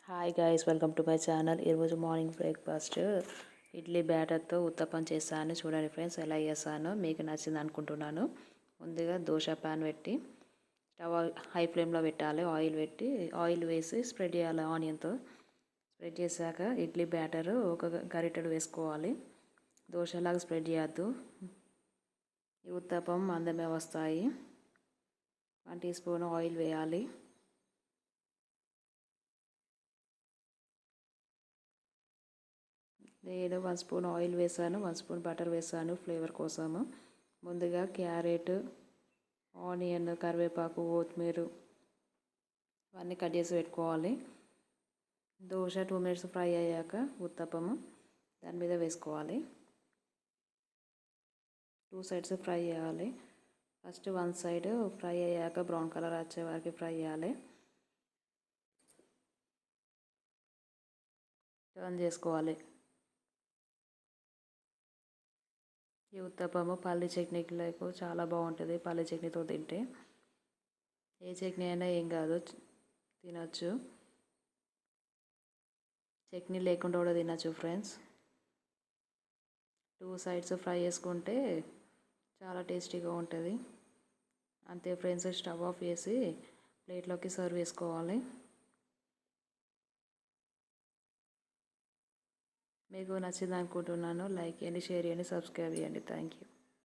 Hi guys, welcome to my channel. ఈరోజు morning breakfast idli బ్యాటర్తో uttapam చేస్తాను. చూడండి ఫ్రెండ్స్, ఎలా చేస్తానో మీకు నచ్చింది అనుకుంటున్నాను. ముందుగా దోశ ప్యాన్ పెట్టి స్టవ్ హై ఫ్లేమ్లో పెట్టాలి. ఆయిల్ వేసి స్ప్రెడ్ చేయాలి. ఆనియన్తో స్ప్రెడ్ చేశాక ఇడ్లీ బ్యాటర్ ఒక గరిటెడు వేసుకోవాలి. దోశలాగా స్ప్రెడ్ చేయొద్దు. ఈ ఉత్తప్పం మందమే వస్తాయి. 1 టీ స్పూన్ ఆయిల్ వేయాలి. నేను 1 స్పూన్ ఆయిల్ వేసాను, 1 స్పూన్ బటర్ వేసాను ఫ్లేవర్ కోసము. ముందుగా క్యారెట్, ఆనియన్, కరివేపాకు, కొత్తిమీర అవన్నీ కట్ చేసి పెట్టుకోవాలి. దోశ 2 మినిట్స్ ఫ్రై అయ్యాక ఉత్తప్పము దాని మీద వేసుకోవాలి. 2 సైడ్స్ ఫ్రై చేయాలి. ఫస్ట్ 1 సైడ్ ఫ్రై అయ్యాక బ్రౌన్ కలర్ వచ్చే వరకు ఫ్రై చేయాలి. టర్న్ చేసుకోవాలి. ఈ ఉత్తప్పము పల్లి చట్నీలకు చాలా బాగుంటుంది. పల్లి చట్నీతో తింటే ఏ చట్నీ అయినా ఏం కాదు, తినచ్చు. చట్నీ లేకుండా కూడా తినచ్చు ఫ్రెండ్స్. 2 సైడ్స్ ఫ్రై చేసుకుంటే చాలా టేస్టీగా ఉంటుంది. అంతే ఫ్రెండ్స్, స్టవ్ ఆఫ్ చేసి ప్లేట్లోకి సర్వ్ చేసుకోవాలి. మీకు నచ్చింది అనుకుంటున్నాను. లైక్ చేయండి, షేర్ చేయండి, సబ్స్క్రైబ్ చేయండి. Thank you.